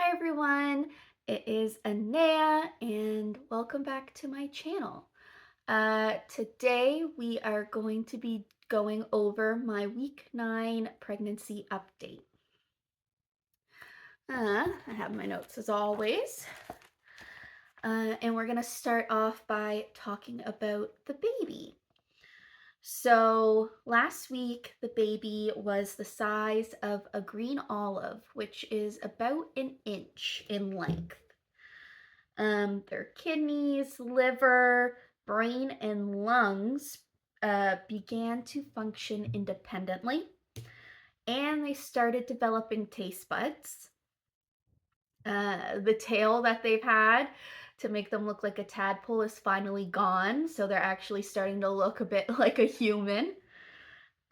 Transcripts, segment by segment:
Hi everyone, it is Anea and welcome back to my channel. Today we are going to be going over my week 9 pregnancy update. I have my notes as always. And we're going to start off by talking about the baby. So last week, the baby was the size of a green olive, which is about an inch in length. Their kidneys, liver, brain, and lungs began to function independently, and they started developing taste buds. The tail that they've had to make them look like a tadpole is finally gone, so they're actually starting to look a bit like a human.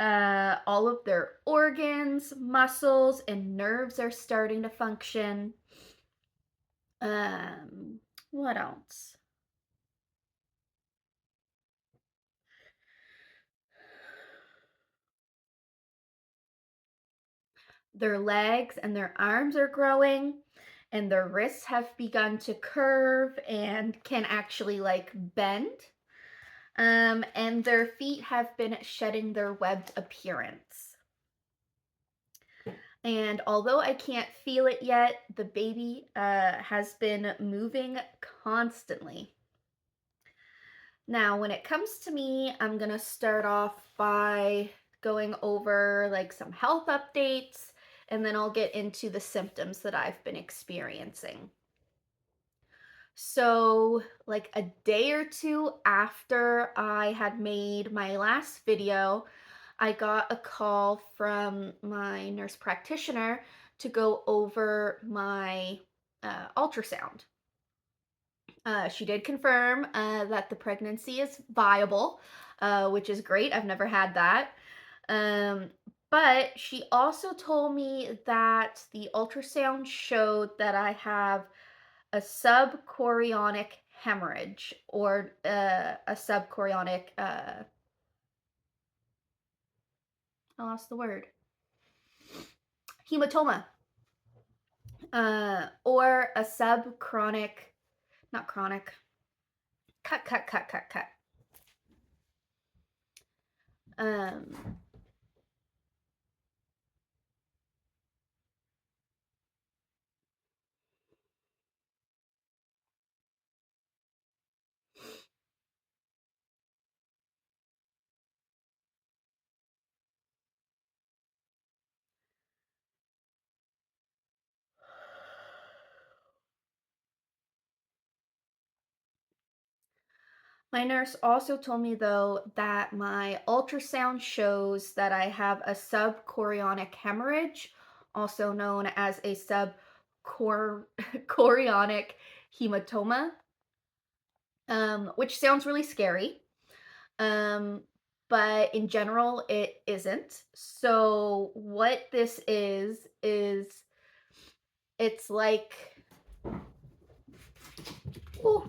All of their organs, muscles, and nerves are starting to function. What else? Their legs and their arms are growing, and their wrists have begun to curve and can actually like bend. And their feet have been shedding their webbed appearance. And although I can't feel it yet, the baby has been moving constantly. Now, when it comes to me, I'm gonna start off by going over like some health updates, and then I'll get into the symptoms that I've been experiencing. So, like a day or two after I had made my last video, I got a call from my nurse practitioner to go over my ultrasound. She did confirm that the pregnancy is viable, which is great. I've never had that. Um, but she also told me that the ultrasound showed that I have a subchorionic hemorrhage or a subchorionic, I lost the word, hematoma, or a subchronic, not chronic, cut. Um, My nurse also told me, though, that my ultrasound shows that I have a subchorionic hemorrhage, also known as a subchorionic hematoma, which sounds really scary. Um, but in general, it isn't. So, what this is it's like, oh,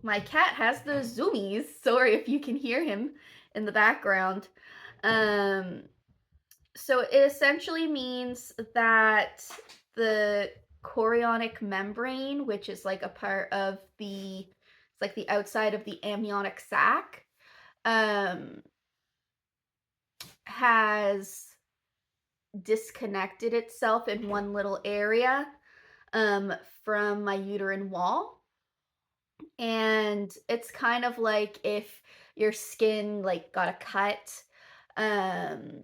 my cat has the zoomies. Sorry if you can hear him in the background. Um, so it essentially means that the chorionic membrane, which is like a part of it's like the outside of the amniotic sac, um, has disconnected itself in one little area um, from my uterine wall. And it's kind of like if your skin like got a cut, um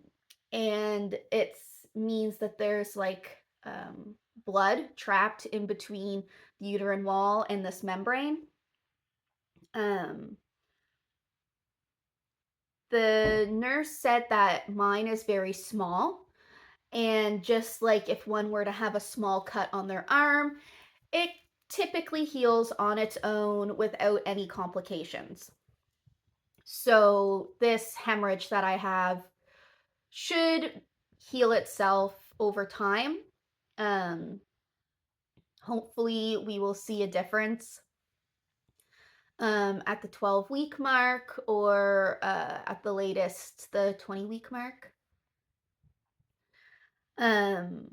and it means that there's like blood trapped in between the uterine wall and this membrane. um the nurse said that mine is very small, and just like if one were to have a small cut on their arm, it typically heals on its own without any complications. So this hemorrhage that I have should heal itself over time. Um, Hopefully we will see a difference at the 12-week mark, or at the latest the 20-week mark. Um,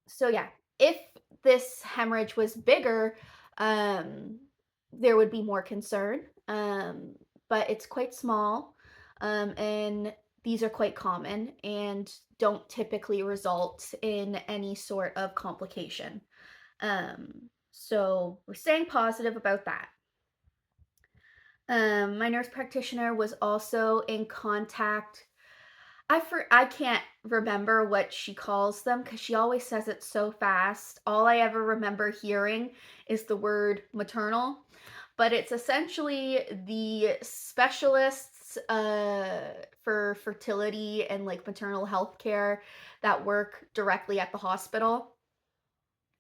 so yeah, if this hemorrhage was bigger, there would be more concern. But it's quite small, and these are quite common and don't typically result in any sort of complication. So we're staying positive about that. My nurse practitioner was also in contact. I can't remember what she calls them because she always says it so fast. All I ever remember hearing is the word maternal, but it's essentially the specialists for fertility and like maternal health care that work directly at the hospital.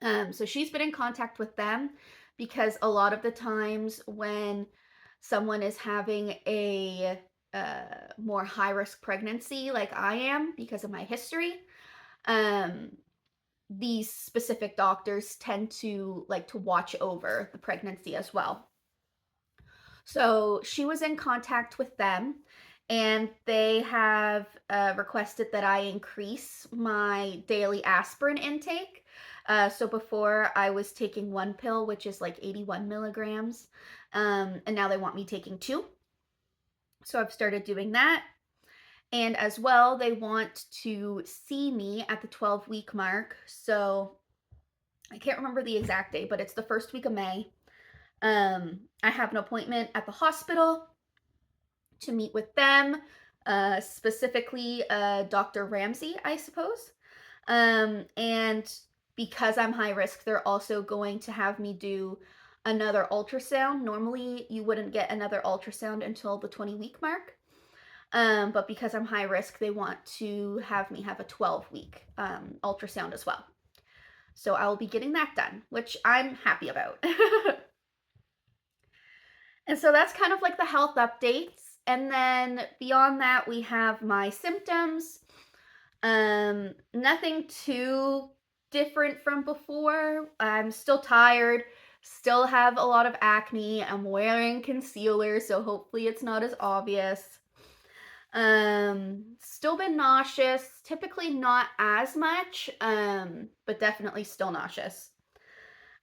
So she's been in contact with them because a lot of the times when someone is having a more high risk pregnancy, like I am because of my history, um, these specific doctors tend to like to watch over the pregnancy as well. So she was in contact with them, and they have requested that I increase my daily aspirin intake. So before I was taking one pill, which is like 81 milligrams, and now they want me taking two. So I've started doing that. And as well, they want to see me at the 12-week mark. So I can't remember the exact date, but it's the first week of May. I have an appointment at the hospital to meet with them, specifically Dr. Ramsey, I suppose. And because I'm high risk, they're also going to have me do another ultrasound. Normally, you wouldn't get another ultrasound until the 20-week mark. But because I'm high risk, they want to have me have a 12-week ultrasound as well. So I will be getting that done, which I'm happy about. And so that's kind of like the health updates. And then beyond that, we have my symptoms. Nothing too different from before. I'm still tired, still have a lot of acne. I'm wearing concealer, so hopefully it's not as obvious. Still been nauseous, typically not as much, but definitely still nauseous.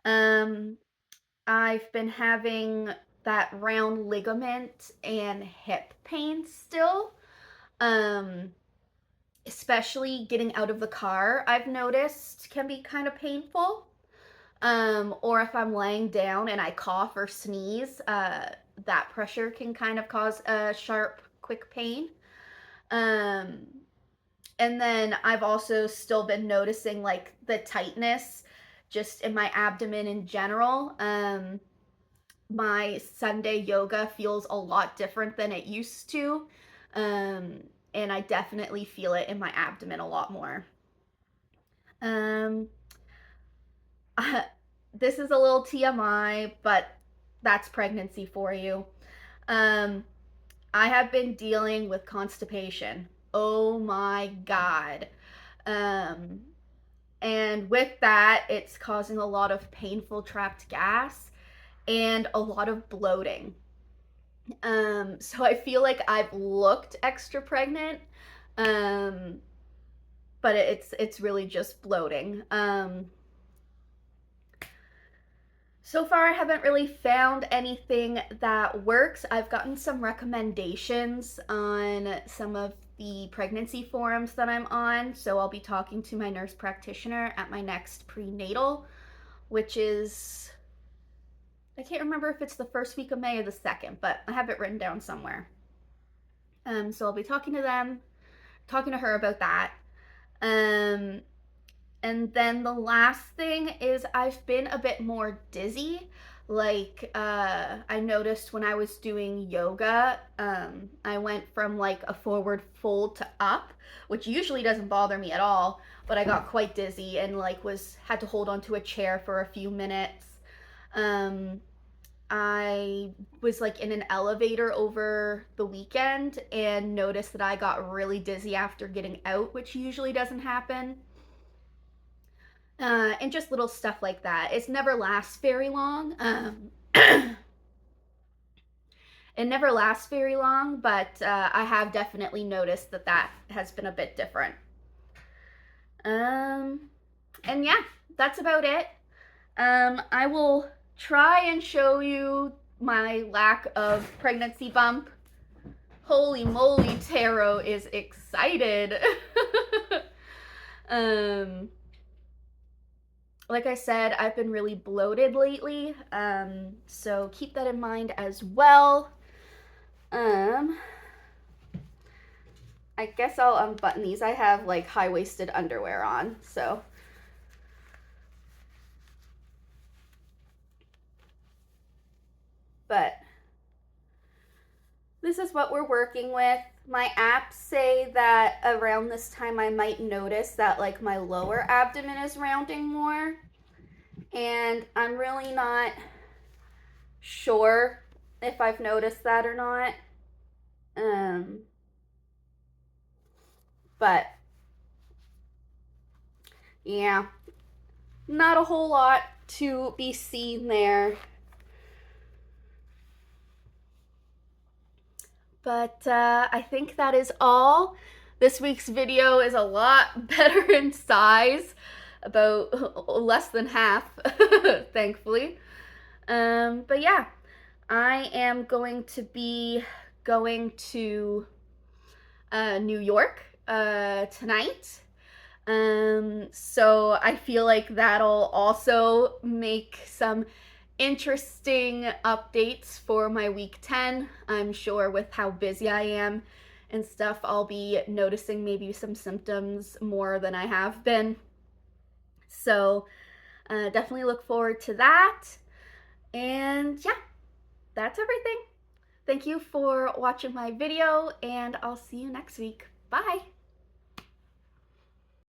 I've been having that round ligament and hip pain still. Especially getting out of the car, I've noticed can be kind of painful. Or if I'm laying down and I cough or sneeze, that pressure can kind of cause a sharp, quick pain. Um, and then I've also still been noticing like the tightness just in my abdomen in general. My Sunday yoga feels a lot different than it used to. And I definitely feel it in my abdomen a lot more. Um, this is a little TMI, but that's pregnancy for you. Um, I have been dealing with constipation. Oh my God. Um, and with that, it's causing a lot of painful trapped gas and a lot of bloating. So I feel like I've looked extra pregnant, um, but it's really just bloating. So far, I haven't really found anything that works. I've gotten some recommendations on some of the pregnancy forums that I'm on, so I'll be talking to my nurse practitioner at my next prenatal, which is, I can't remember if it's the first week of May or the second, but I have it written down somewhere. So I'll be talking to them, talking to her about that. Um, And then the last thing is I've been a bit more dizzy. Like, I noticed when I was doing yoga, I went from like a forward fold to up, which usually doesn't bother me at all, but I got quite dizzy and like had to hold onto a chair for a few minutes. Um, I was like in an elevator over the weekend and noticed that I got really dizzy after getting out, which usually doesn't happen. And just little stuff like that. It never lasts very long. It never lasts very long, but I have definitely noticed that has been a bit different. And yeah, that's about it. I will try and show you my lack of pregnancy bump. Holy moly, Taro is excited. um, like I said, I've been really bloated lately, so keep that in mind as well. I guess I'll unbutton these. I have like high-waisted underwear on, so. But this is what we're working with. My apps say that around this time I might notice that like my lower abdomen is rounding more, and I'm really not sure if I've noticed that or not. But yeah, not a whole lot to be seen there. But I think that is all. This week's video is a lot better in size, about less than half, thankfully. But yeah, I am going to be going to New York tonight. So I feel like that'll also make some interesting updates for my week 10. I'm sure with how busy I am and stuff, I'll be noticing maybe some symptoms more than I have been. So definitely look forward to that. And yeah, that's everything. Thank you for watching my video, and I'll see you next week. Bye!